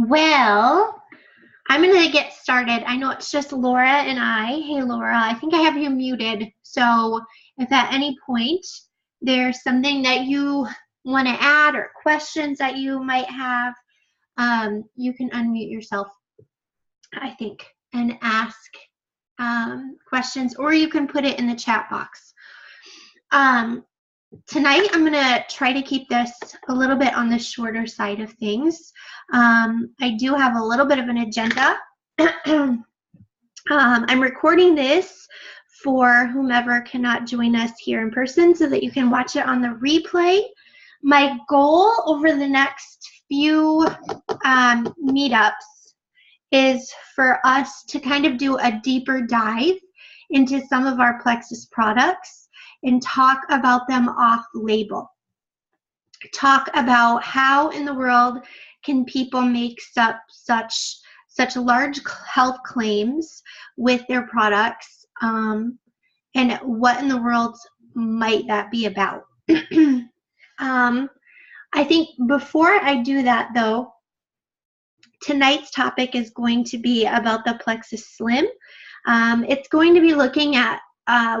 Well, I'm going to get started. I know it's just Laura and I. Hey, Laura, I think I have you muted. So if at any point there's something that you want to add or questions that you might have, you can unmute yourself, I think, and ask questions, or you can put it in the chat box. Tonight, I'm going to try to keep this a little bit on the shorter side of things. I do have a little bit of an agenda. I'm recording this for whomever cannot join us here in person so that you can watch it on the replay. My goal over the next few meetups is for us to kind of do a deeper dive into some of our Plexus products and talk about them off label. Talk about how in the world can people make such large health claims with their products, and what in the world might that be about. I think before I do that though, tonight's topic is going to be about the Plexus Slim. It's going to be looking at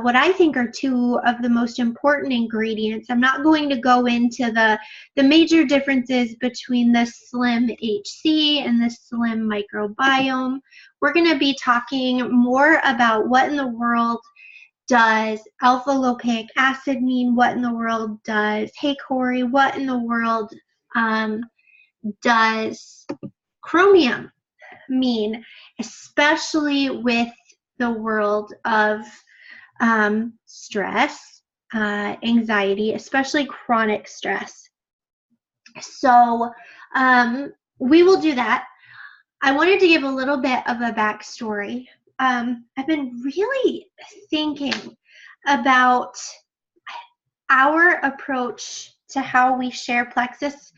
what I think are two of the most important ingredients. I'm not going to go into the major differences between the Slim HC and the Slim microbiome. We're going to be talking more about what in the world does alpha lipoic acid mean, what in the world does, hey Corey, what in the world does chromium mean, especially with the world of stress, anxiety, especially chronic stress. So we will do that. I wanted to give a little bit of a backstory. I've been really thinking about our approach to how we share Plexus,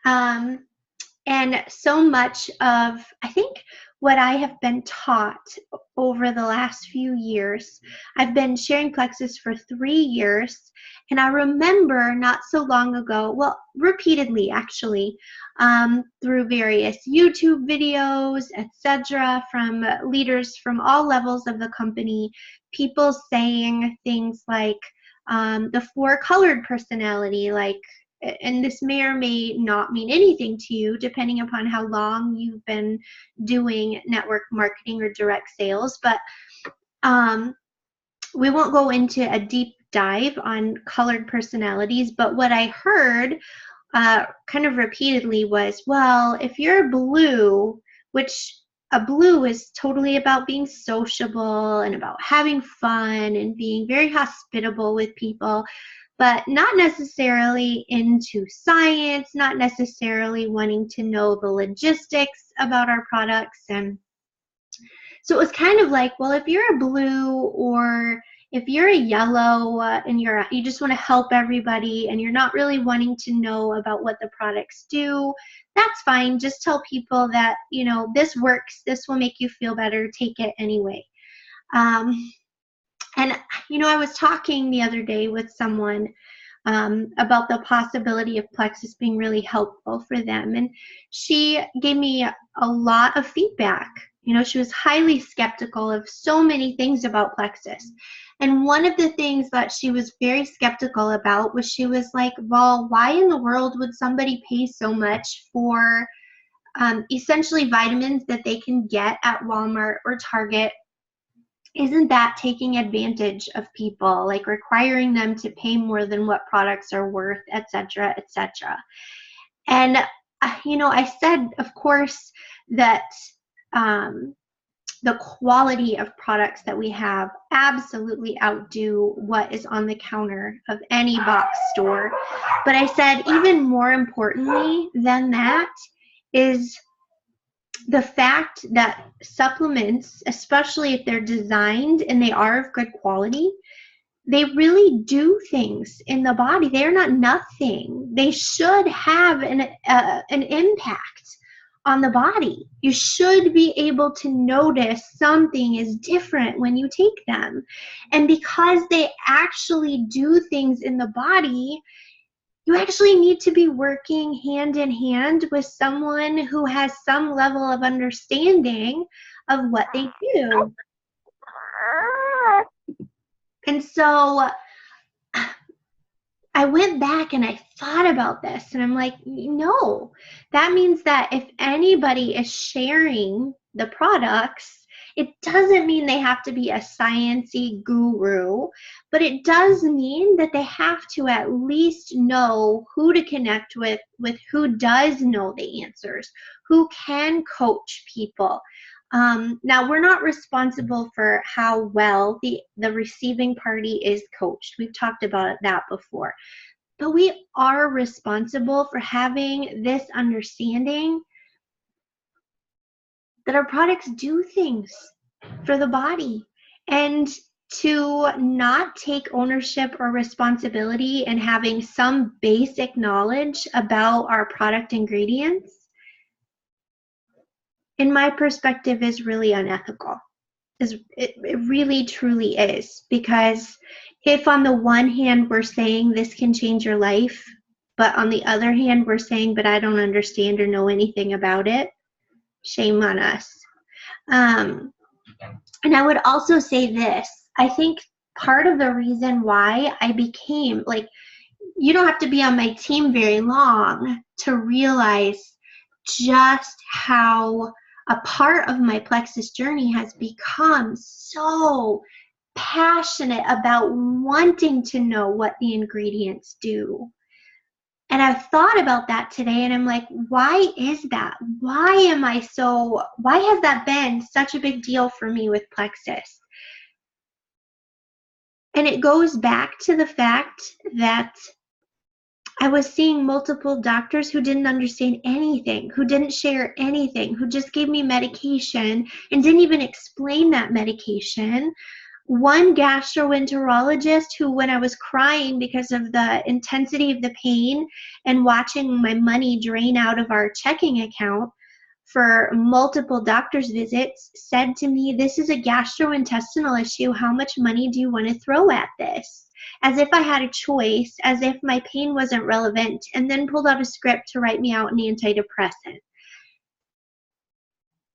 and so much of, I think, what I have been taught over the last few years. I've been sharing Plexus for 3 years, and I remember not so long ago, well, repeatedly actually, through various YouTube videos, etc., from leaders from all levels of the company, people saying things like the 4-colored personality, like, and this may or may not mean anything to you depending upon how long you've been doing network marketing or direct sales, but we won't go into a deep dive on colored personalities. But what I heard kind of repeatedly was, well, if you're blue, which a blue is totally about being sociable and about having fun and being very hospitable with people, but not necessarily into science, not necessarily wanting to know the logistics about our products. And so it was kind of like, well, if you're a blue or if you're a yellow and you just want to help everybody and you're not really wanting to know about what the products do, that's fine. Just tell people that, you know, this works, this will make you feel better, take it anyway. And, you know, I was talking the other day with someone about the possibility of Plexus being really helpful for them. And she gave me a lot of feedback. You know, she was highly skeptical of so many things about Plexus. And one of the things that she was very skeptical about was, she was like, well, why in the world would somebody pay so much for essentially vitamins that they can get at Walmart or Target? Isn't that taking advantage of people, like requiring them to pay more than what products are worth, etc., etc.? And, you know, I said, of course, that the quality of products that we have absolutely outdo what is on the counter of any box store. But I said, even more importantly than that is the fact that supplements, especially if they're designed and they are of good quality, they really do things in the body. They're not nothing. They should have an impact on the body. You should be able to notice something is different when you take them. And because they actually do things in the body, You actually need to be working hand in hand with someone who has some level of understanding of what they do. And so I went back and I thought about this, and I'm like, no, that means that if anybody is sharing the products, it doesn't mean they have to be a sciencey guru, but it does mean that they have to at least know who to connect with who does know the answers, who can coach people. Now, we're not responsible for how well the receiving party is coached. We've talked about that before. But we are responsible for having this understanding that our products do things for the body, and to not take ownership or responsibility in having some basic knowledge about our product ingredients, in my perspective, is really unethical. It really truly is, because if on the one hand we're saying this can change your life, but on the other hand we're saying, but I don't understand or know anything about it, shame on us. And I would also say this, I think part of the reason why I became, like, you don't have to be on my team very long to realize just how a part of my plexus journey has become so passionate about wanting to know what the ingredients do. And I've thought about that today, and I'm like, why is that? Why has that been such a big deal for me with plexus? And it goes back to the fact that I was seeing multiple doctors who didn't understand anything, who didn't share anything, who just gave me medication and didn't even explain that medication. One gastroenterologist who, when I was crying because of the intensity of the pain and watching my money drain out of our checking account for multiple doctor's visits, said to me, "This is a gastrointestinal issue. How much money do you want to throw at this?" As if I had a choice, as if my pain wasn't relevant, and then pulled out a script to write me out an antidepressant.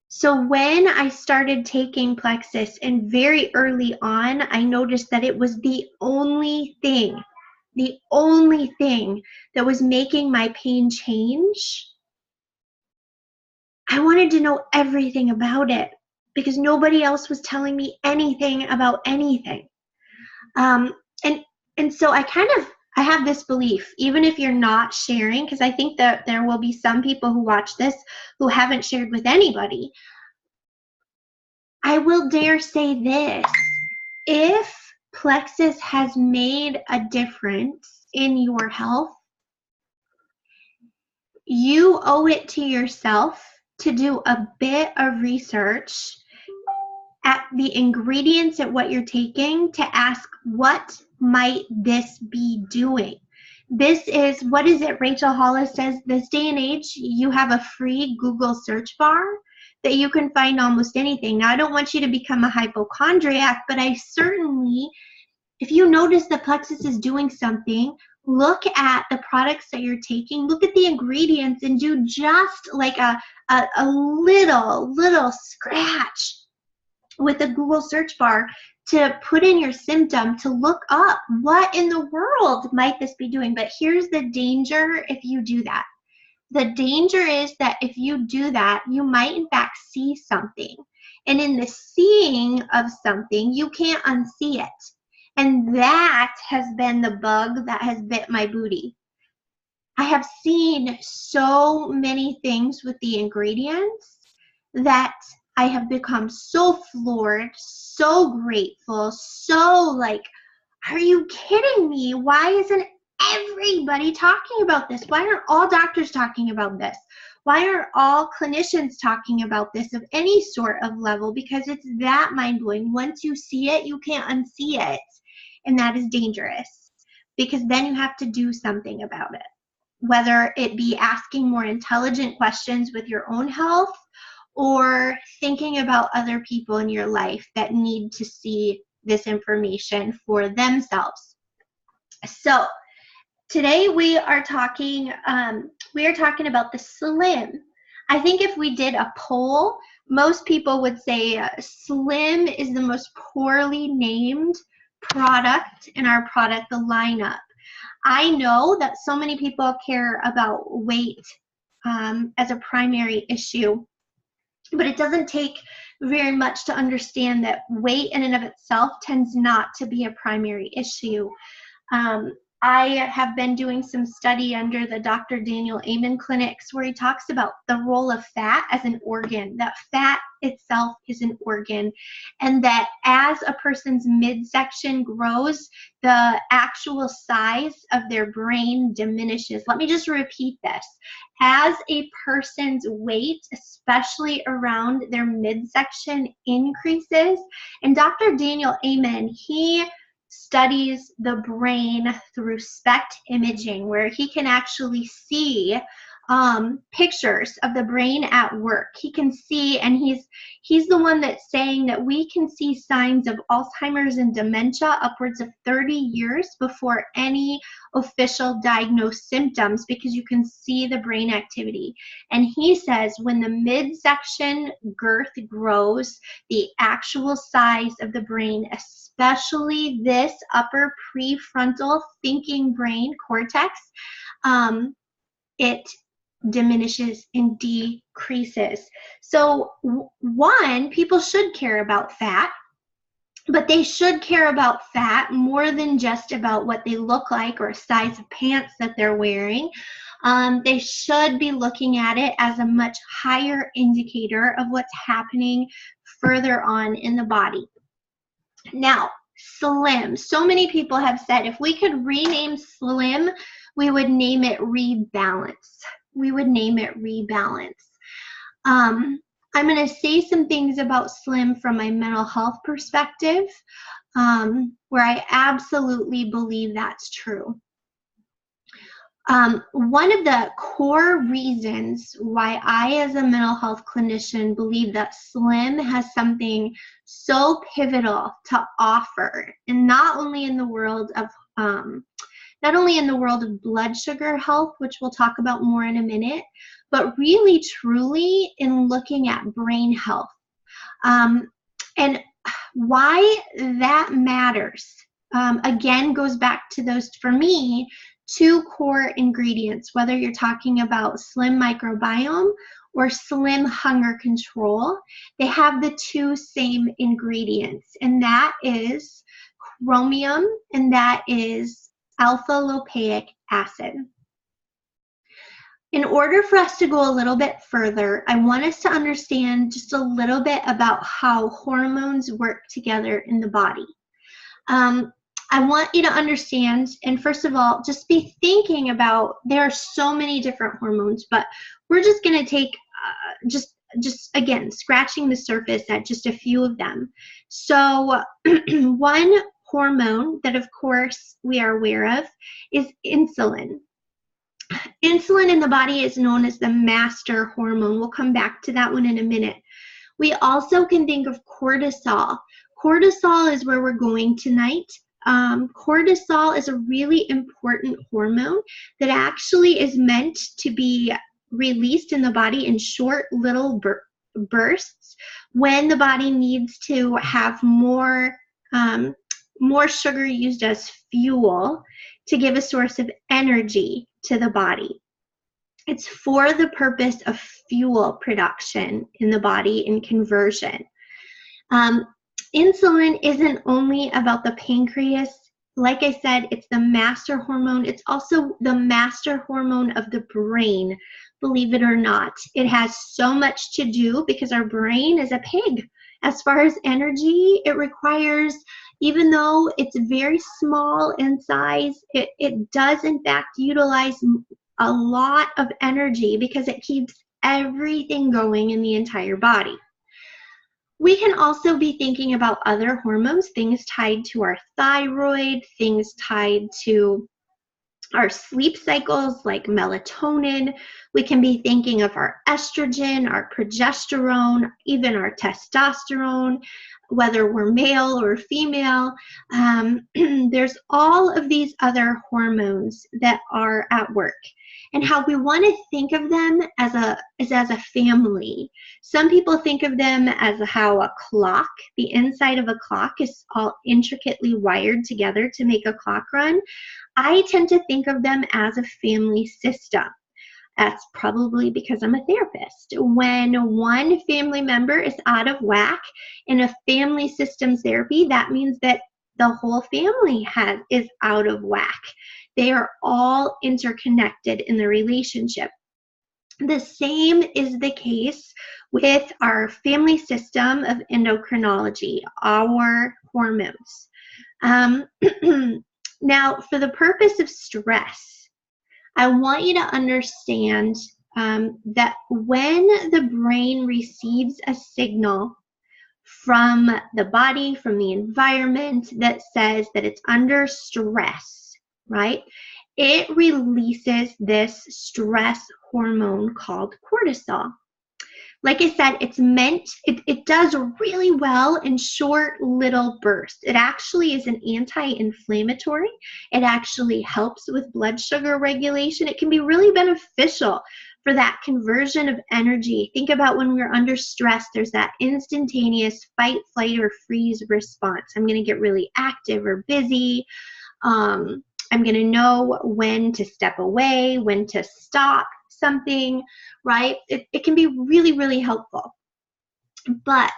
So when I started taking plexus, and very early on, I noticed that it was the only thing that was making my pain change. I wanted to know everything about it because nobody else was telling me anything about anything. And so I have this belief, even if you're not sharing, because I think that there will be some people who watch this who haven't shared with anybody. I will dare say this: if plexus has made a difference in your health, you owe it to yourself to do a bit of research at the ingredients at what you're taking, to ask, what might this be doing? This is, what is it Rachel Hollis says, this day and age, you have a free Google search bar that you can find almost anything. Now, I don't want you to become a hypochondriac, but I certainly, if you notice that plexus is doing something, look at the products that you're taking, look at the ingredients, and do just like a little scratch with a Google search bar to put in your symptom, to look up what in the world might this be doing. But here's the danger if you do that. The danger is that if you do that, you might in fact see something. And in the seeing of something, you can't unsee it. And that has been the bug that has bit my booty. I have seen so many things with the ingredients that I have become so floored, so grateful, so like, are you kidding me? Why isn't everybody talking about this? Why aren't all doctors talking about this? Why are all clinicians talking about this of any sort of level? Because it's that mind-blowing. Once you see it, you can't unsee it. And that is dangerous, because then you have to do something about it. Whether it be asking more intelligent questions with your own health, or thinking about other people in your life that need to see this information for themselves. So Today we are talking about the Slim. I think if we did a poll, most people would say Slim is the most poorly named product in our product lineup. I know that so many people care about weight as a primary issue, but it doesn't take very much to understand that weight in and of itself tends not to be a primary issue. Um, I have been doing some study under the Dr. Daniel Amen clinics where he talks about the role of fat as an organ, that fat itself is an organ, and that as a person's midsection grows, the actual size of their brain diminishes. Let me just repeat this. As a person's weight, especially around their midsection, increases, and Dr. Daniel Amen, he studies the brain through SPECT imaging, where he can actually see pictures of the brain at work. He can see, and he's the one that's saying that we can see signs of Alzheimer's and dementia upwards of 30 years before any official diagnosed symptoms, because you can see the brain activity. And he says when the midsection girth grows, the actual size of the brain, especially this upper prefrontal thinking brain cortex, it diminishes and decreases. So one, people should care about fat, but they should care about fat more than just about what they look like or size of pants that they're wearing. They should be looking at it as a much higher indicator of what's happening further on in the body. Now, Slim. So many people have said if we could rename Slim, we would name it Rebalance. We would name it Rebalance. I'm going to say some things about Slim from my mental health perspective, where I absolutely believe that's true. One of the core reasons why I, as a mental health clinician, believe that Slim has something so pivotal to offer, and not only in the world of blood sugar health, which we'll talk about more in a minute, but really truly in looking at brain health. And why that matters, again, goes back to those, for me, two core ingredients, whether you're talking about Slim microbiome or Slim hunger control. They have the two same ingredients, and that is chromium and that is alpha lipoic acid. In order for us to go a little bit further, I want us to understand just a little bit about how hormones work together in the body. I want you to understand, and first of all, just be thinking about, there are so many different hormones, but we're just going to take just again, scratching the surface at just a few of them. So one hormone that, of course, we are aware of is insulin. Insulin in the body is known as the master hormone. We'll come back to that one in a minute. We also can think of cortisol. Cortisol is where we're going tonight. Cortisol is a really important hormone that actually is meant to be released in the body in short little bursts when the body needs to have more sugar used as fuel to give a source of energy to the body. It's for the purpose of fuel production in the body and conversion. Insulin isn't only about the pancreas. Like I said, it's the master hormone. It's also the master hormone of the brain, believe it or not. It has so much to do because our brain is a pig. As far as energy, it requires, even though it's very small in size, it does in fact utilize a lot of energy because it keeps everything going in the entire body. We can also be thinking about other hormones, things tied to our thyroid, things tied to our sleep cycles like melatonin. We can be thinking of our estrogen, our progesterone, even our testosterone. whether we're male or female. There's all of these other hormones that are at work, and how we want to think of them as a family. Some people think of them as how a clock, the inside of a clock is all intricately wired together to make a clock run. I tend to think of them as a family system. That's probably because I'm a therapist. When one family member is out of whack in a family systems therapy, that means that the whole family is out of whack. They are all interconnected in the relationship. The same is the case with our family system of endocrinology, our hormones. Now, for the purpose of stress, I want you to understand that when the brain receives a signal from the body, from the environment that says that it's under stress, right? It releases this stress hormone called cortisol. Like I said, it does really well in short little bursts. It actually is an anti-inflammatory. It actually helps with blood sugar regulation. It can be really beneficial for that conversion of energy. Think about when we're under stress, there's that instantaneous fight, flight, or freeze response. I'm going to get really active or busy. I'm going to know when to step away, when to stop something, right? It can be really, really helpful. But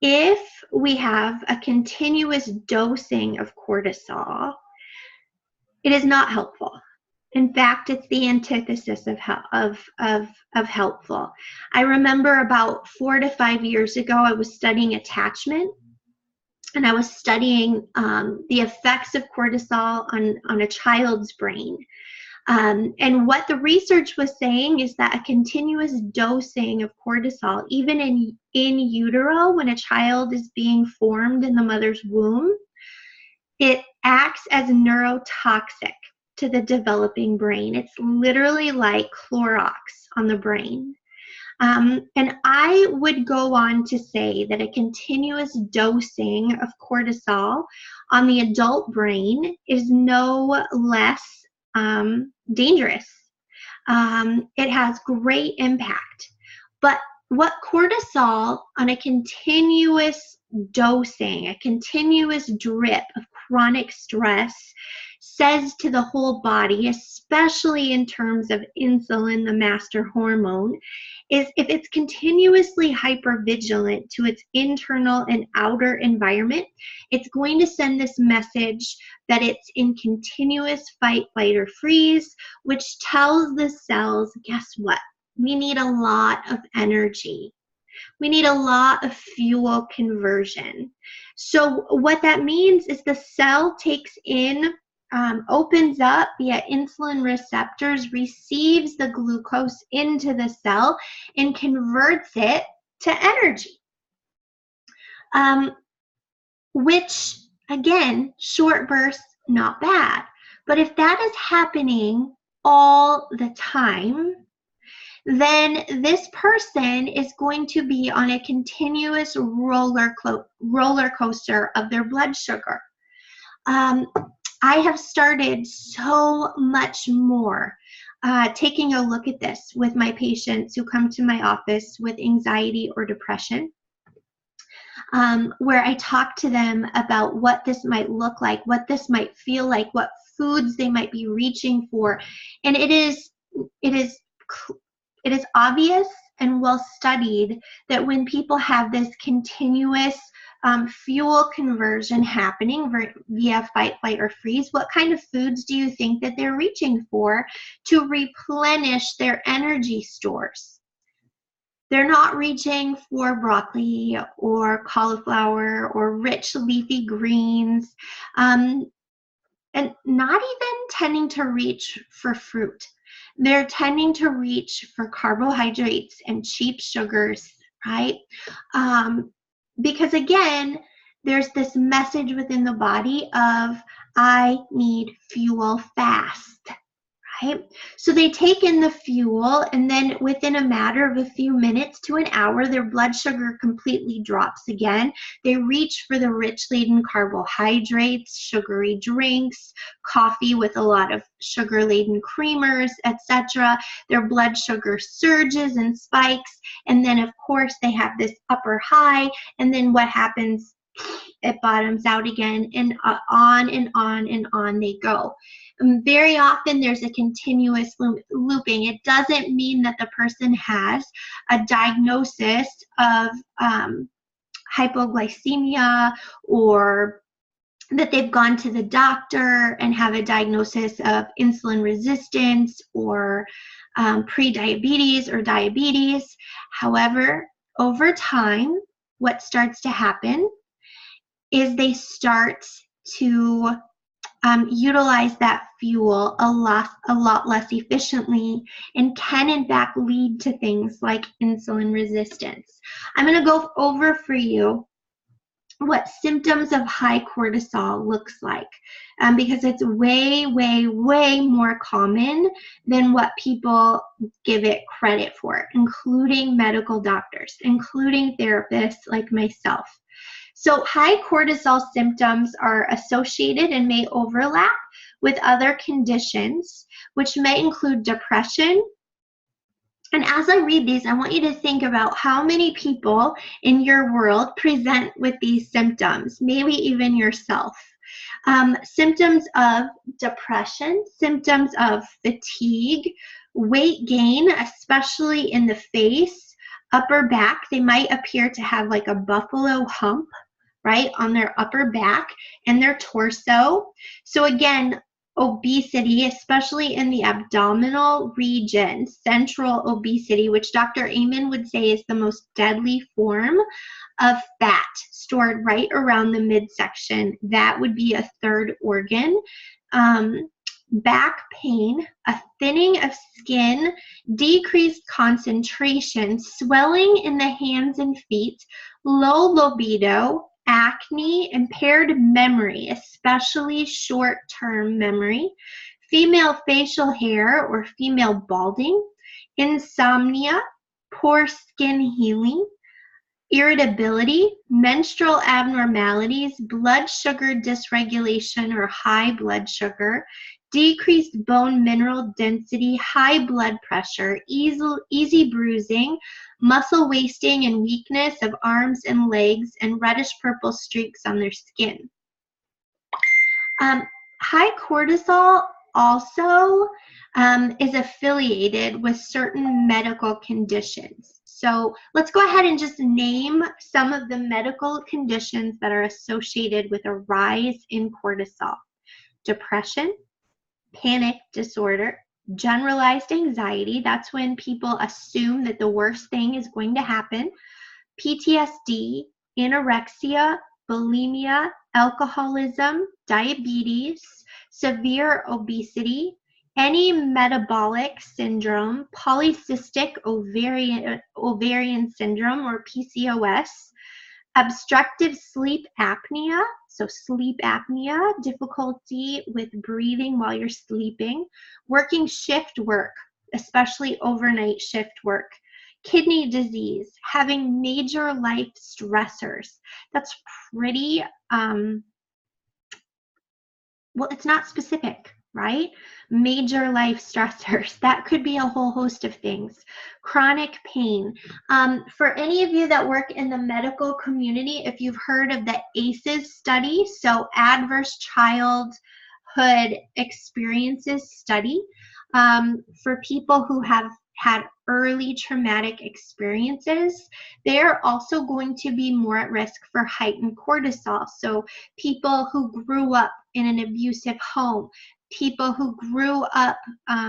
if we have a continuous dosing of cortisol, it is not helpful. In fact, it's the antithesis of helpful. I remember about 4 to 5 years ago, I was studying attachment, and I was studying the effects of cortisol on a child's brain. And what the research was saying is that a continuous dosing of cortisol, even in utero, when a child is being formed in the mother's womb, it acts as neurotoxic to the developing brain. It's literally like Clorox on the brain. And I would go on to say that a continuous dosing of cortisol on the adult brain is no less dangerous. It has great impact. But what cortisol on a continuous dosing, a continuous drip of chronic stress says to the whole body, especially in terms of insulin, the master hormone, is if it's continuously hypervigilant to its internal and outer environment, it's going to send this message that it's in continuous fight, flight, or freeze, which tells the cells, guess what? We need a lot of energy. We need a lot of fuel conversion. So what that means is the cell takes in, opens up via insulin receptors, receives the glucose into the cell, and converts it to energy. Which, again, short bursts, not bad. But if that is happening all the time, then this person is going to be on a continuous roller coaster of their blood sugar. I have started so much more taking a look at this with my patients who come to my office with anxiety or depression, where I talk to them about what this might look like, what this might feel like, what foods they might be reaching for. And it is obvious and well studied that when people have this continuous fuel conversion happening via fight, flight, or freeze, what kind of foods do you think that they're reaching for to replenish their energy stores? They're not reaching for broccoli or cauliflower or rich leafy greens, and not even tending to reach for fruit. They're tending to reach for carbohydrates and cheap sugars, right? Because again, there's this message within the body of, I need fuel fast, right? So they take in the fuel, and then within a matter of a few minutes to an hour, their blood sugar completely drops again. They reach for the rich laden carbohydrates, sugary drinks, coffee with a lot of sugar laden creamers, etc. Their blood sugar surges and spikes, and then of course they have this upper high, and then what happens? It bottoms out again, and on and on and on they go. Very often there's a continuous looping. It doesn't mean that the person has a diagnosis of hypoglycemia, or that they've gone to the doctor and have a diagnosis of insulin resistance or pre-diabetes or diabetes. However, over time, what starts to happen is they start to utilize that fuel a lot less efficiently, and can in fact lead to things like insulin resistance. I'm going to go over for you what symptoms of high cortisol looks like, because it's way more common than what people give it credit for, including medical doctors, including therapists like myself. So high cortisol symptoms are associated and may overlap with other conditions, which may include depression. And as I read these, I want you to think about how many people in your world present with these symptoms, maybe even yourself. Symptoms of depression, symptoms of fatigue, weight gain, especially in the face, upper back. They might appear to have like a buffalo hump, right, on their upper back and their torso. So again, obesity, especially in the abdominal region, central obesity, which Dr. Amen would say is the most deadly form of fat stored right around the midsection. That would be a third organ. Back pain, a thinning of skin, decreased concentration, swelling in the hands and feet, low libido, acne, impaired memory, especially short-term memory, female facial hair or female balding, insomnia, poor skin healing, irritability, menstrual abnormalities, blood sugar dysregulation or high blood sugar, decreased bone mineral density, high blood pressure, easy bruising, muscle wasting and weakness of arms and legs, and reddish-purple streaks on their skin. High cortisol also is affiliated with certain medical conditions. So let's go ahead and just name some of the medical conditions that are associated with a rise in cortisol. Depression, panic disorder, generalized anxiety. That's when people assume that the worst thing is going to happen. PTSD, anorexia, bulimia, alcoholism, diabetes, severe obesity, any metabolic syndrome, polycystic ovarian syndrome or PCOS, obstructive sleep apnea, so sleep apnea, difficulty with breathing while you're sleeping, working shift work, especially overnight shift work, kidney disease, having major life stressors. That's pretty, well, it's not specific, right? Major life stressors. That could be a whole host of things. Chronic pain. For any of you that work in the medical community, if you've heard of the ACEs study, so Adverse Childhood Experiences Study, for people who have had early traumatic experiences, they're also going to be more at risk for heightened cortisol. So people who grew up in an abusive home, people who grew up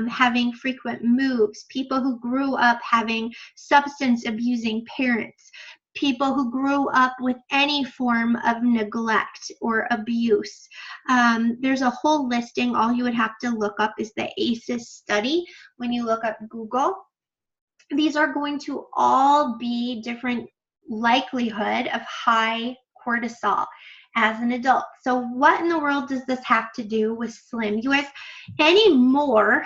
having frequent moves, people who grew up having substance abusing parents, people who grew up with any form of neglect or abuse. There's a whole listing. All you would have to look up is the ACEs study when you look up Google. These are going to all be different likelihood of high cortisol. as an adult. So what in the world does this have to do with slim? You guys, anymore,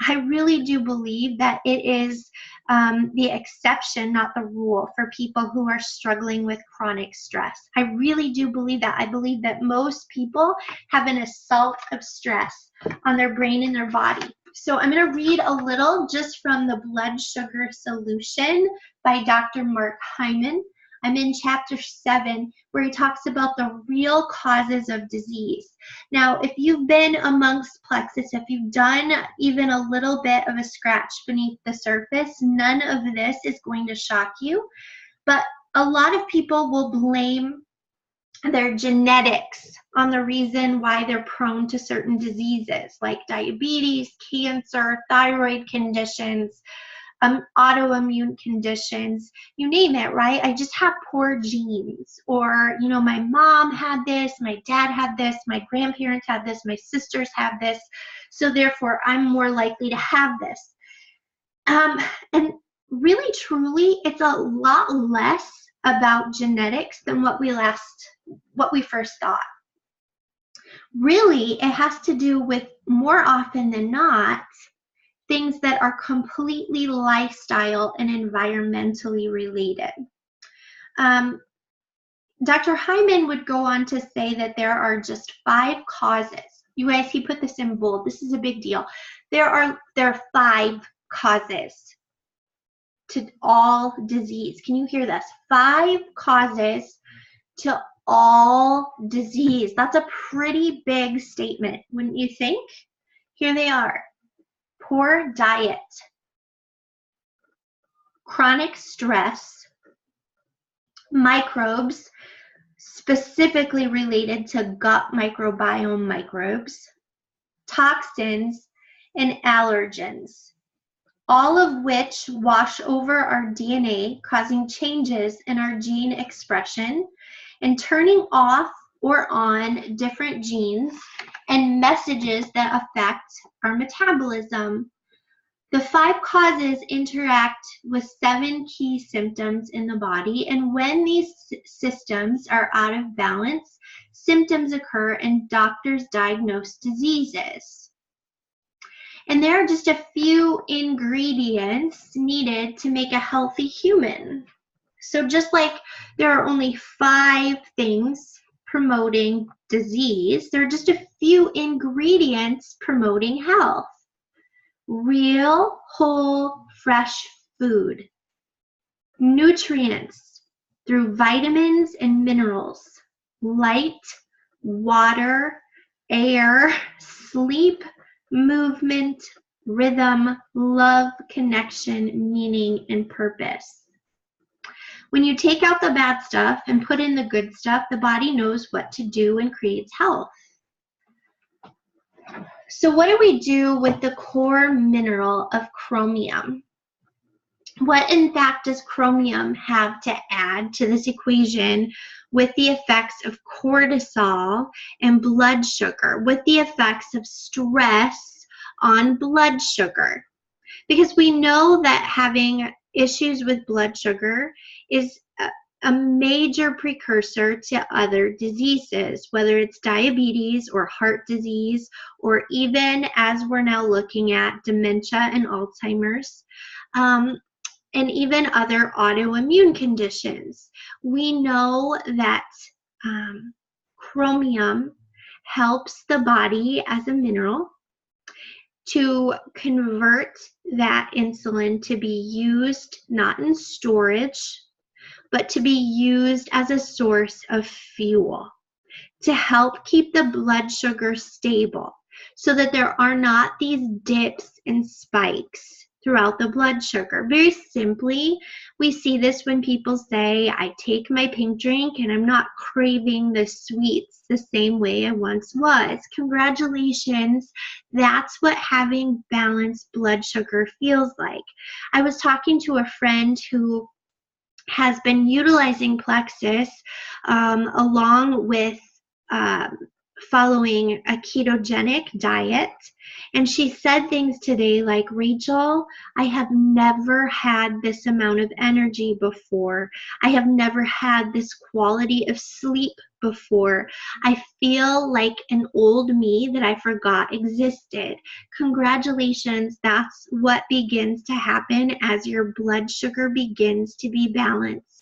I really do believe that it is the exception, not the rule, for people who are struggling with chronic stress. I really do believe that. I believe that most people have an assault of stress on their brain and their body. So I'm going to read a little just from the Blood Sugar Solution by Dr. Mark Hyman. I'm in chapter 7, where he talks about the real causes of disease. Now, if you've been amongst plexus, if you've done even a little bit of a scratch beneath the surface, none of this is going to shock you. But a lot of people will blame their genetics on the reason why they're prone to certain diseases, like diabetes, cancer, thyroid conditions, autoimmune conditions, you name it, right? I just have poor genes, or, you know, my mom had this, my dad had this, my grandparents had this, my sisters have this, so therefore I'm more likely to have this. And really, truly, it's a lot less about genetics than what we first thought. Really, it has to do with, more often than not, things that are completely lifestyle and environmentally related. Dr. Hyman would go on to say that there are just 5 causes. You guys, he put this in bold. This is a big deal. There are 5 causes to all disease. Can you hear this? 5 causes to all disease. That's a pretty big statement, wouldn't you think? Here they are. Poor diet, chronic stress, microbes, specifically related to gut microbiome microbes, toxins, and allergens, all of which wash over our DNA, causing changes in our gene expression and turning off or on different genes and messages that affect our metabolism. The 5 causes interact with 7 key symptoms in the body, and when these systems are out of balance, symptoms occur and doctors diagnose diseases. And there are just a few ingredients needed to make a healthy human. So just like there are only 5 things promoting disease, there are just a few ingredients promoting health. Real, whole, fresh food. Nutrients through vitamins and minerals. Light, water, air, sleep, movement, rhythm, love, connection, meaning, and purpose. When you take out the bad stuff and put in the good stuff, the body knows what to do and creates health. So what do we do with the core mineral of chromium? What in fact does chromium have to add to this equation with the effects of cortisol and blood sugar, with the effects of stress on blood sugar? Because we know that having issues with blood sugar is a major precursor to other diseases, whether it's diabetes or heart disease, or even, as we're now looking at, dementia and Alzheimer's, and even other autoimmune conditions. We know that chromium helps the body as a mineral to convert that insulin to be used not in storage, but to be used as a source of fuel to help keep the blood sugar stable so that there are not these dips and spikes throughout the blood sugar. Very simply, we see this when people say, I take my pink drink and I'm not craving the sweets the same way I once was. Congratulations. That's what having balanced blood sugar feels like. I was talking to a friend who has been utilizing plexus along with following a ketogenic diet. And she said things today like, Rachel, I have never had this amount of energy before. I have never had this quality of sleep before. I feel like an old me that I forgot existed. Congratulations, that's what begins to happen as your blood sugar begins to be balanced.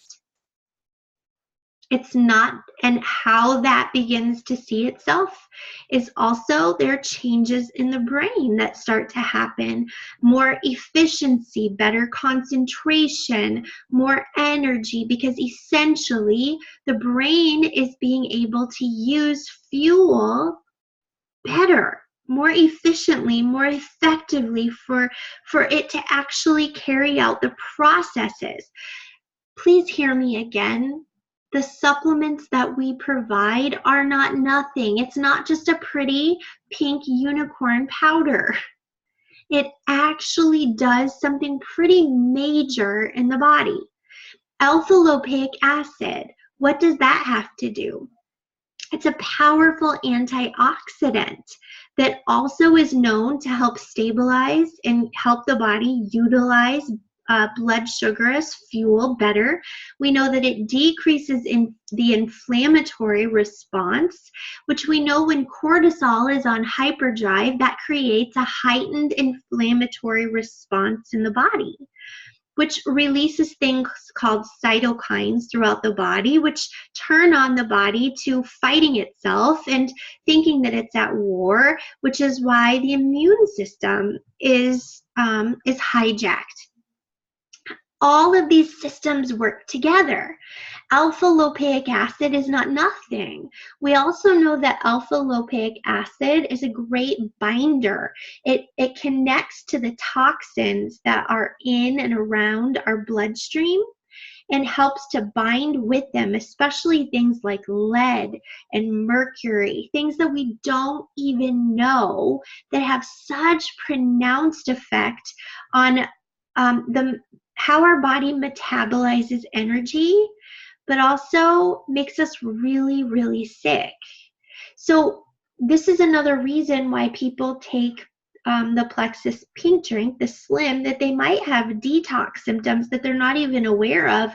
It's not, and how that begins to see itself is also there are changes in the brain that start to happen. More efficiency, better concentration, more energy, because essentially the brain is being able to use fuel better, more efficiently, more effectively for it to actually carry out the processes. Please hear me again. The supplements that we provide are not nothing. It's not just a pretty pink unicorn powder. It actually does something pretty major in the body. Alpha-lipoic acid, what does that have to do? It's a powerful antioxidant that also is known to help stabilize and help the body utilize blood sugar as fuel better. We know that it decreases in the inflammatory response, which we know when cortisol is on hyperdrive, that creates a heightened inflammatory response in the body, which releases things called cytokines throughout the body, which turn on the body to fighting itself and thinking that it's at war, which is why the immune system is hijacked. All of these systems work together. Alpha-lipoic acid is not nothing. We also know that alpha-lipoic acid is a great binder. It connects to the toxins that are in and around our bloodstream and helps to bind with them, especially things like lead and mercury, things that we don't even know that have such pronounced effect on how our body metabolizes energy, but also makes us really, really sick. So this is another reason why people take the Plexus pink drink, the slim, that they might have detox symptoms that they're not even aware of,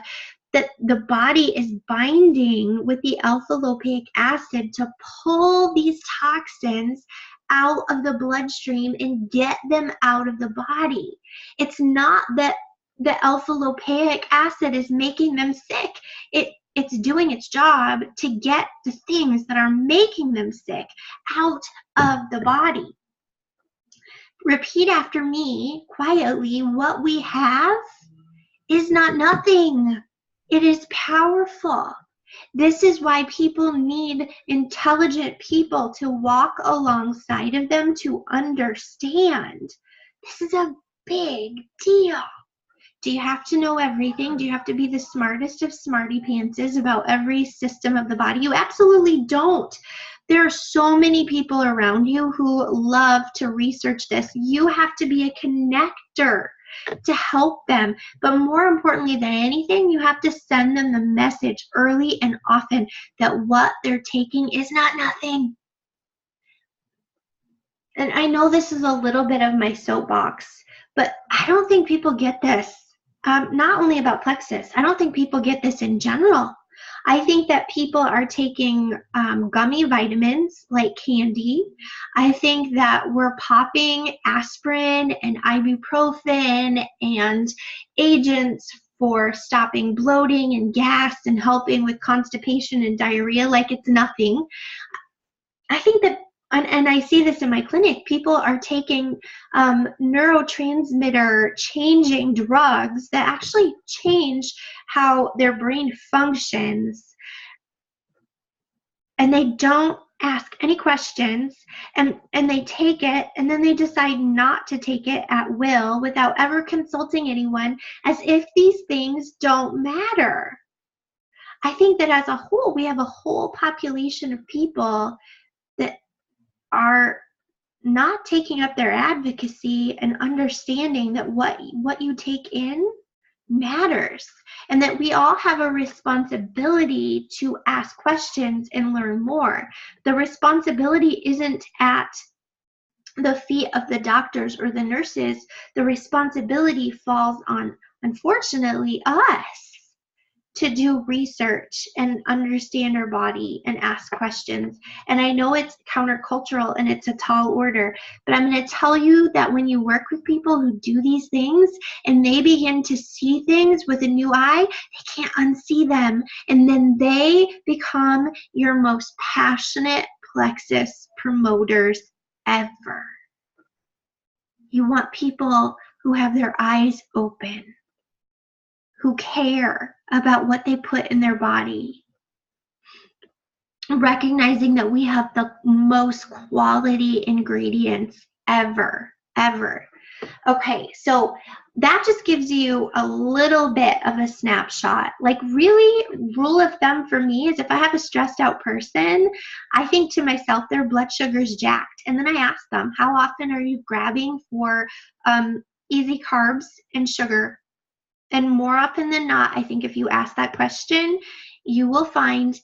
that the body is binding with the alpha-lipoic acid to pull these toxins out of the bloodstream and get them out of the body. It's not that the alpha-lipoic acid is making them sick. It's doing its job to get the things that are making them sick out of the body. Repeat after me quietly, what we have is not nothing. It is powerful. This is why people need intelligent people to walk alongside of them to understand. This is a big deal. Do you have to know everything? Do you have to be the smartest of smarty pantses about every system of the body? You absolutely don't. There are so many people around you who love to research this. You have to be a connector to help them. But more importantly than anything, you have to send them the message early and often that what they're taking is not nothing. And I know this is a little bit of my soapbox, but I don't think people get this. Not only about Plexus, I don't think people get this in general. I think that people are taking gummy vitamins like candy. I think that we're popping aspirin and ibuprofen and agents for stopping bloating and gas and helping with constipation and diarrhea like it's nothing. I think that, and I see this in my clinic, people are taking neurotransmitter changing drugs that actually change how their brain functions, and they don't ask any questions, and they take it, and then they decide not to take it at will without ever consulting anyone, as if these things don't matter. I think that as a whole, we have a whole population of people that are not taking up their advocacy and understanding that what you take in matters, and that we all have a responsibility to ask questions and learn more. The responsibility isn't at the feet of the doctors or the nurses. The responsibility falls on, unfortunately, us to do research and understand our body and ask questions. And I know it's countercultural and it's a tall order, but I'm going to tell you that when you work with people who do these things and they begin to see things with a new eye, they can't unsee them. And then they become your most passionate plexus promoters ever. You want people who have their eyes open, who care about what they put in their body, recognizing that we have the most quality ingredients ever. Okay, so that just gives you a little bit of a snapshot. Like, really, rule of thumb for me is if I have a stressed out person, I think to myself, their blood sugar's jacked. And then I ask them, how often are you grabbing for easy carbs and sugar? And more often than not, I think if you ask that question, you will find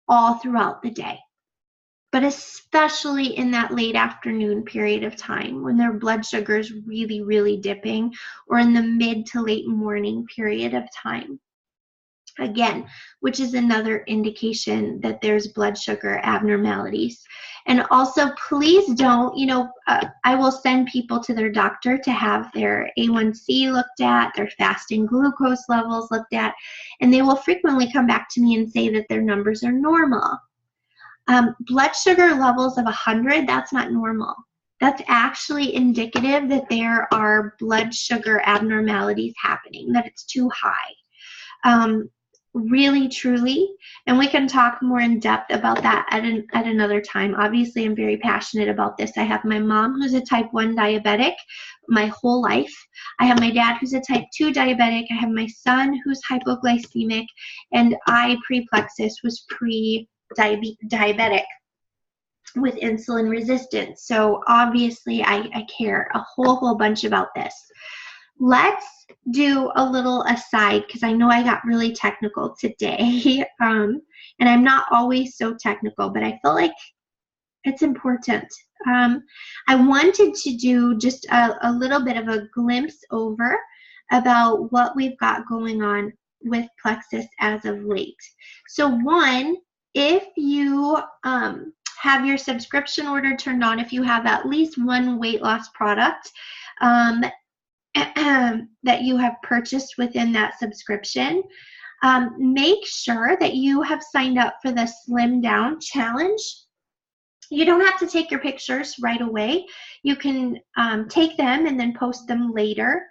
all throughout the day, but especially in that late afternoon period of time when their blood sugar is really, really dipping, or in the mid to late morning period of time. Again, which is another indication that there's blood sugar abnormalities. And also, please don't, I will send people to their doctor to have their A1C looked at, their fasting glucose levels looked at, and they will frequently come back to me and say that their numbers are normal. Blood sugar levels of 100, that's not normal. That's actually indicative that there are blood sugar abnormalities happening, that it's too high. Really, truly, and we can talk more in depth about that at another time. Obviously, I'm very passionate about this. I have my mom who's a type 1 diabetic my whole life. I have my dad who's a type 2 diabetic. I have my son who's hypoglycemic, and I, pre-plexus, was pre-diabetic with insulin resistance. So obviously, I care a whole bunch about this. Let's do a little aside, because I know I got really technical today, and I'm not always so technical, but I feel like it's important. I wanted to do just a little bit of a glimpse over about what we've got going on with plexus as of late. So one, if you have your subscription order turned on, if you have at least one weight loss product, that you have purchased within that subscription, make sure that you have signed up for the Slim Down Challenge. You don't have to take your pictures right away. You can take them and then post them later.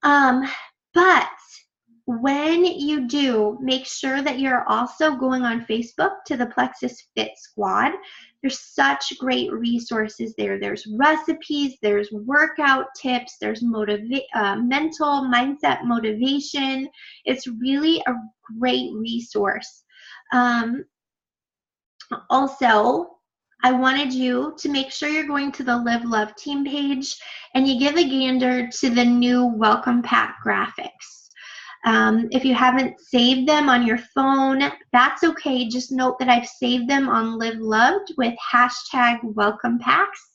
But when you do, make sure that you're also going on Facebook to the Plexus Fit Squad. There's such great resources there. There's recipes, there's workout tips, there's mental mindset motivation. It's really a great resource. Also, I wanted you to make sure you're going to the Liveloved team page and you give a gander to the new welcome pack graphics. If you haven't saved them on your phone, that's okay. Just note that I've saved them on Liveloved with hashtag welcome packs.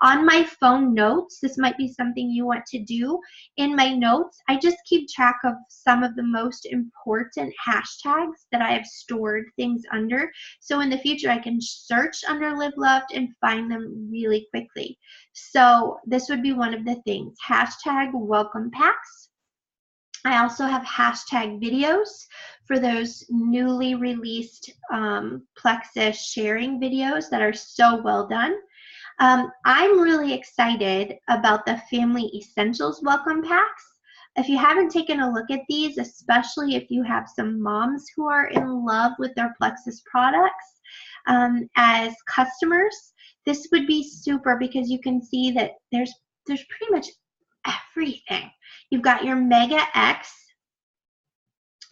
On my phone notes, this might be something you want to do. In my notes, I just keep track of some of the most important hashtags that I have stored things under. So in the future, I can search under Liveloved and find them really quickly. So this would be one of the things, hashtag welcome packs. I also have hashtag videos for those newly released Plexus sharing videos that are so well done. I'm really excited about the Family Essentials welcome packs. If you haven't taken a look at these, especially if you have some moms who are in love with their Plexus products as customers, this would be super, because you can see that there's pretty much everything. You've got your Mega X,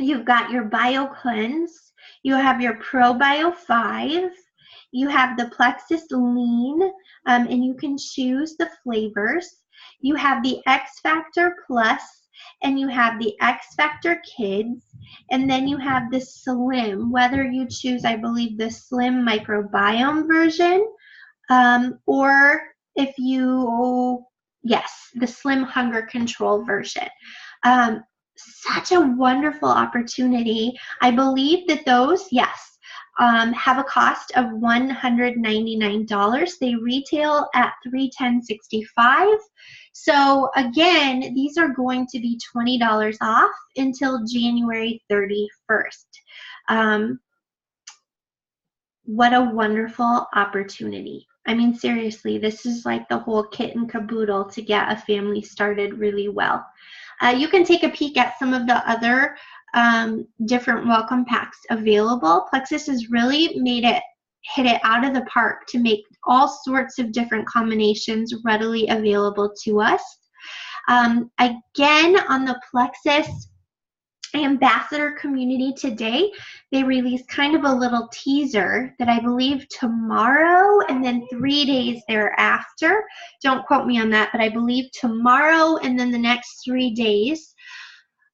you've got your Bio Cleanse, you have your Pro Bio 5, you have the Plexus Lean, and you can choose the flavors. You have the X Factor Plus, and you have the X Factor Kids, and then you have the Slim, whether you choose, I believe, the Slim Microbiome version, or if you, yes, the Slim Hunger Control version. Such a wonderful opportunity. I believe that those, yes, have a cost of $199. They retail at $310.65. So again, these are going to be $20 off until January 31st. What a wonderful opportunity. I mean, seriously, this is like the whole kit and caboodle to get a family started really well. You can take a peek at some of the other different welcome packs available. Plexus has really hit it out of the park to make all sorts of different combinations readily available to us. Again, on the Plexus Ambassador community today, they released kind of a little teaser that I believe tomorrow and then 3 days thereafter, don't quote me on that, but I believe tomorrow and then the next 3 days,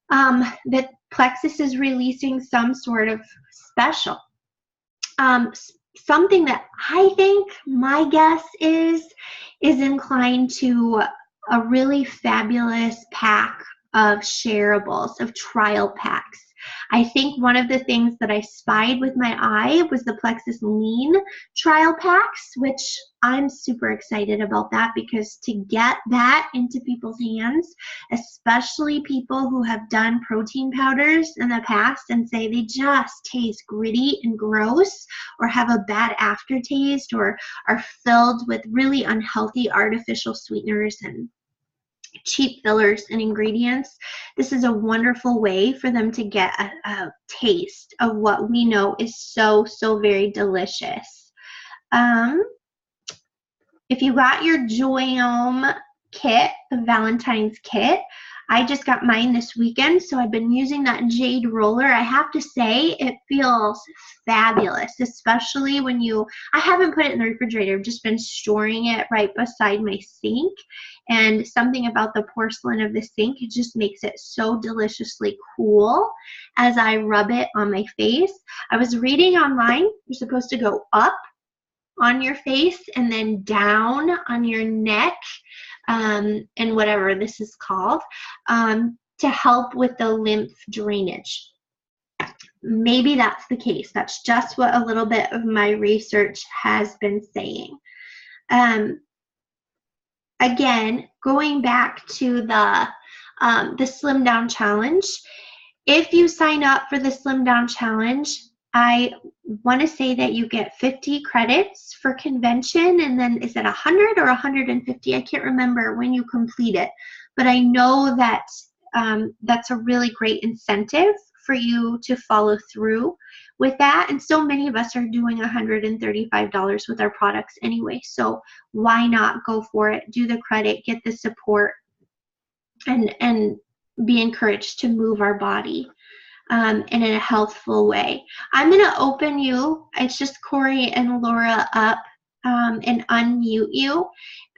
that Plexus is releasing some sort of special. Something that I think, my guess is inclined to a really fabulous pack of shareables, of trial packs. I think one of the things that I spied with my eye was the Plexus Lean trial packs, which I'm super excited about that, because to get that into people's hands, especially people who have done protein powders in the past and say they just taste gritty and gross or have a bad aftertaste or are filled with really unhealthy artificial sweeteners and cheap fillers and ingredients, this is a wonderful way for them to get a taste of what we know is so very delicious. If you got your Joyome kit, the Valentine's kit, I just got mine this weekend, so I've been using that jade roller. I have to say, it feels fabulous, especially when I haven't put it in the refrigerator. I've just been storing it right beside my sink, and something about the porcelain of the sink, it just makes it so deliciously cool as I rub it on my face. I was reading online, you're supposed to go up on your face and then down on your neck, and whatever this is called, to help with the lymph drainage. Maybe that's the case. That's just what a little bit of my research has been saying. Again, going back to the Slim Down Challenge, if you sign up for the Slim Down Challenge, I want to say that you get 50 credits for convention, and then is it 100 or 150? I can't remember when you complete it, but I know that that's a really great incentive for you to follow through with that. And so many of us are doing $135 with our products anyway, so why not go for it? Do the credit, get the support, and be encouraged to move our body in a healthful way. I'm going to open you, it's just Corey and Laura, up and unmute you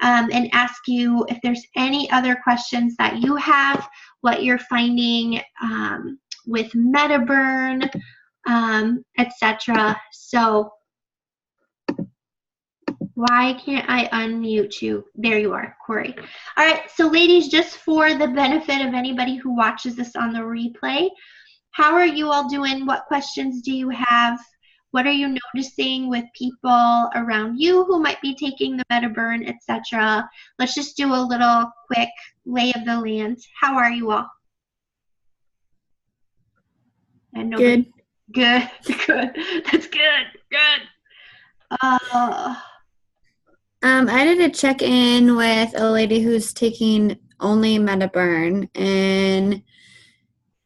and ask you if there's any other questions that you have, what you're finding with Metaburn, etc. So why can't I unmute you? There you are, Corey. All right, so ladies, just for the benefit of anybody who watches this on the replay, how are you all doing? What questions do you have? What are you noticing with people around you who might be taking the Metaburn, etc.? Let's just do a little quick lay of the land. How are you all? And nobody, good. That's good. I did a check-in with a lady who's taking only Metaburn, and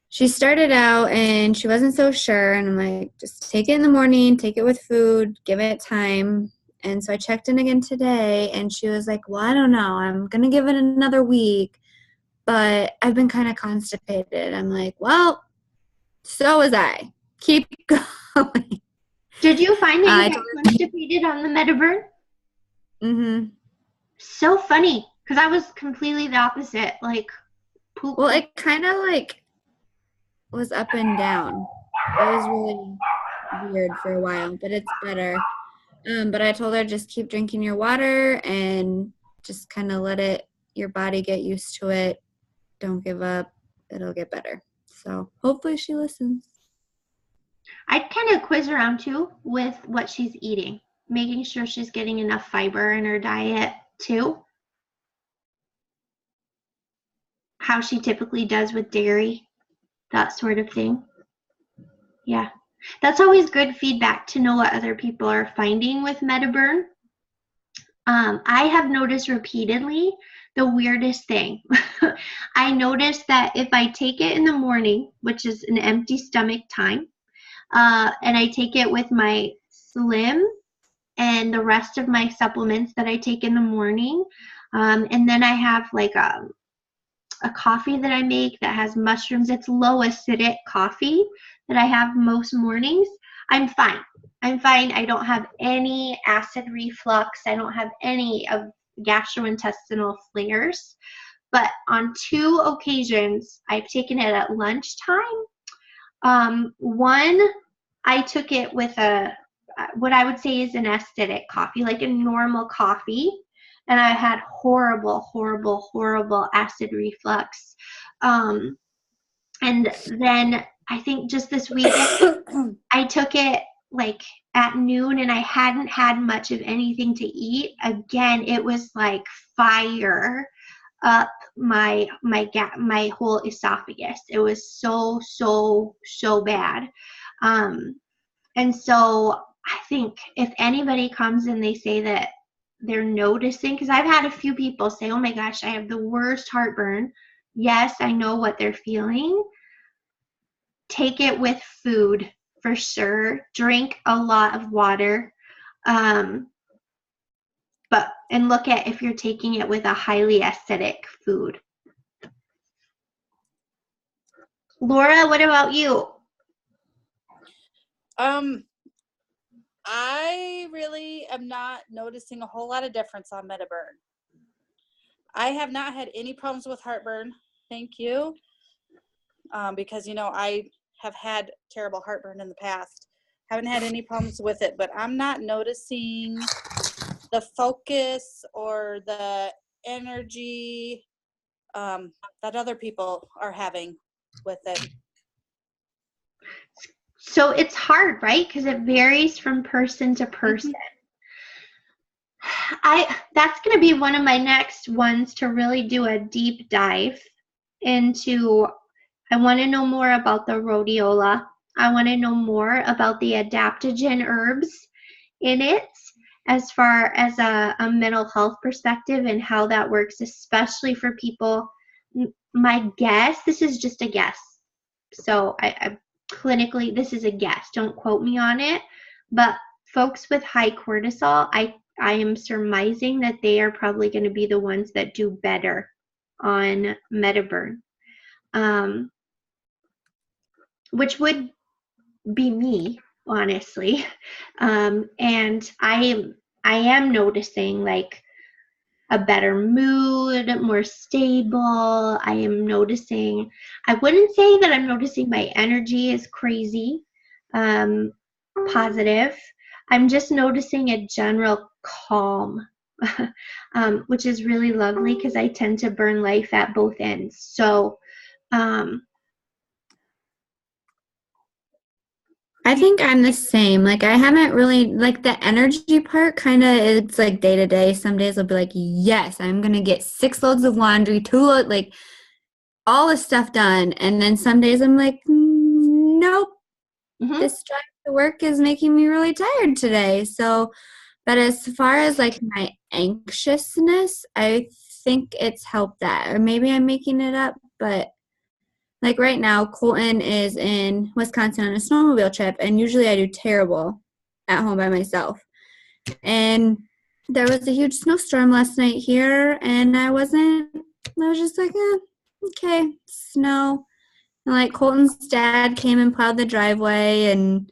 she started out and she wasn't so sure, and I'm like, just take it in the morning, take it with food, give it time. And so I checked in again today, and she was like, well, I don't know, I'm going to give it another week, but I've been kind of constipated. I'm like, well, so was I. Keep going. Did you find that you got constipated on the Metaburn? Mm-hmm. So funny, because I was completely the opposite. Like, poop? Well, it kind of like was up and down. It was really weird for a while, but it's better. But I told her just keep drinking your water and just kind of let your body get used to it. Don't give up. It'll get better. So hopefully she listens. I'd kind of quiz around too with what she's eating, making sure she's getting enough fiber in her diet too. How she typically does with dairy, that sort of thing. Yeah. That's always good feedback to know what other people are finding with Metaburn. I have noticed repeatedly the weirdest thing. I noticed that if I take it in the morning, which is an empty stomach time, and I take it with my Slim and the rest of my supplements that I take in the morning, and then I have like a coffee that I make that has mushrooms. It's low acidic coffee that I have most mornings. I'm fine. I'm fine. I don't have any acid reflux. I don't have any of gastrointestinal flares. But on 2 occasions, I've taken it at lunchtime. One, I took it with what I would say is an acidic coffee, like a normal coffee. And I had horrible, horrible, horrible acid reflux. And then I think just this weekend, I took it like at noon and I hadn't had much of anything to eat. Again, it was like fire up my whole esophagus. It was so bad. And so I think if anybody comes and they say that they're noticing, because I've had a few people say, oh my gosh, I have the worst heartburn. Yes, I know what they're feeling. Take it with food for sure. Drink a lot of water. And look at if you're taking it with a highly acidic food. Laura, what about you? I really am not noticing a whole lot of difference on Metaburn. I have not had any problems with heartburn. Thank you. Because, I have had terrible heartburn in the past. Haven't had any problems with it, but I'm not noticing the focus or the energy that other people are having with it. So it's hard, right? Because it varies from person to person. That's going to be one of my next ones to really do a deep dive into. I want to know more about the rhodiola. I want to know more about the adaptogen herbs in it as far as a mental health perspective and how that works, especially for people. My guess, this is just a guess. So I clinically, this is a guess. Don't quote me on it. But folks with high cortisol, I am surmising that they are probably going to be the ones that do better on Metaburn, which would be me, honestly. And I am noticing like a better mood, more stable. I am noticing, I wouldn't say that I'm noticing my energy is crazy, positive. I'm just noticing a general calm, which is really lovely because I tend to burn life at both ends. So, I think I'm the same. Like I haven't really like the energy part kind of it's like day to day. Some days I'll be like, yes, I'm going to get 6 loads of laundry, 2 loads, like all this stuff done. And then some days I'm like, nope, this drive to work is making me really tired today. So, but as far as like my anxiousness, I think it's helped that. Or maybe I'm making it up, but like right now, Colton is in Wisconsin on a snowmobile trip, and usually I do terrible at home by myself. And there was a huge snowstorm last night here, and I was just like, okay, snow. And like Colton's dad came and plowed the driveway, and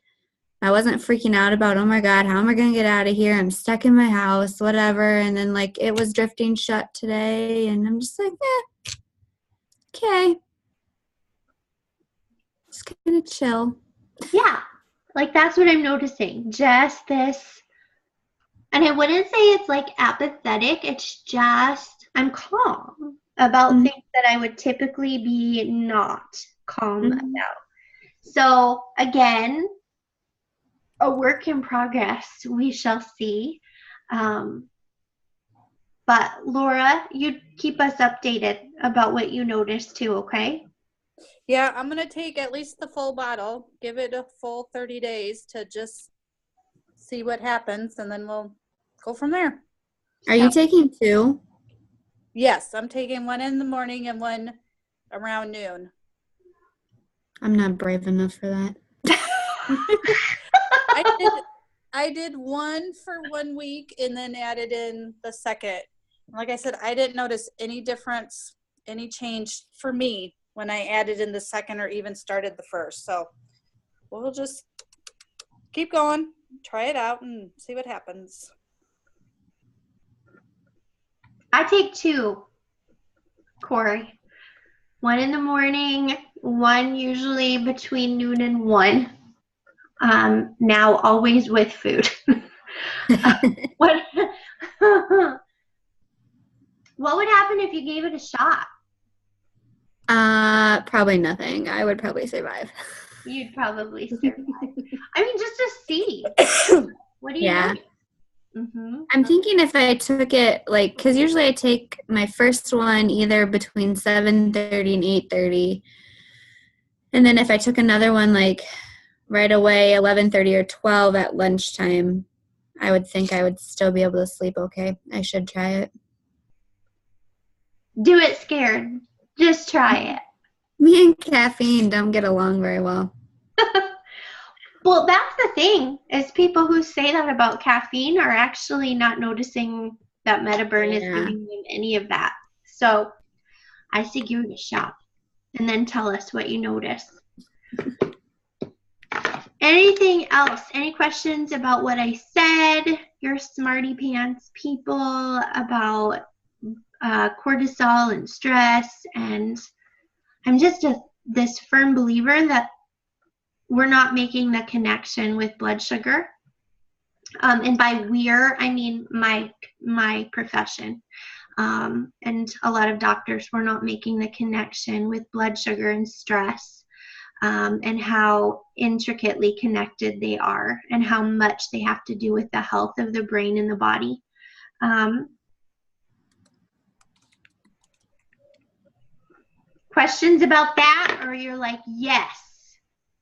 I wasn't freaking out about, oh my God, how am I going to get out of here? I'm stuck in my house, whatever. And then like it was drifting shut today, and I'm just like, okay. Just kind of chill. Yeah. Like that's what I'm noticing. Just this, and I wouldn't say it's like apathetic. It's just I'm calm about things that I would typically be not calm about. So again, a work in progress. We shall see. But Laura, you keep us updated about what you noticed too, okay? Yeah, I'm going to take at least the full bottle, give it a full 30 days to just see what happens, and then we'll go from there. Are you taking 2? Yes, I'm taking one in the morning and one around noon. I'm not brave enough for that. I did one for 1 week and then added in the second. Like I said, I didn't notice any difference, any change for me when I added in the second or even started the first. So we'll just keep going, try it out, and see what happens. I take 2, Corey. 1 in the morning, 1 usually between noon and 1. Now always with food. What would happen if you gave it a shot? Probably nothing. I would probably survive. You'd probably survive. I mean, just to see. What do you know? I'm thinking if I took it, like, because usually I take my first one either between 7:30 and 8:30. And then if I took another one, like, right away, 11:30 or 12 at lunchtime, I would think I would still be able to sleep okay. I should try it. Do it scared. Just try it. Me and caffeine don't get along very well. Well, that's the thing, is people who say that about caffeine are actually not noticing that Metaburn is giving them any of that. So I say give it a shot and then tell us what you notice. Anything else? Any questions about what I said? You're smarty pants people about cortisol and stress, and I'm just this firm believer that we're not making the connection with blood sugar. And by we're, I mean my profession. And a lot of doctors were not making the connection with blood sugar and stress, and how intricately connected they are and how much they have to do with the health of the brain and the body. Questions about that? Or you're like, yes,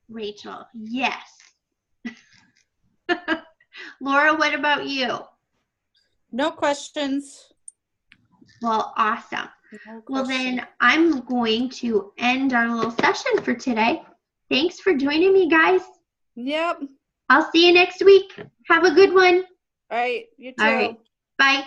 Rachel, yes. Laura, what about you? No questions. Well, awesome. No well, question. then I'm going to end our little session for today. Thanks for joining me, guys. Yep. I'll see you next week. Have a good one. All right. You too. All right. Bye.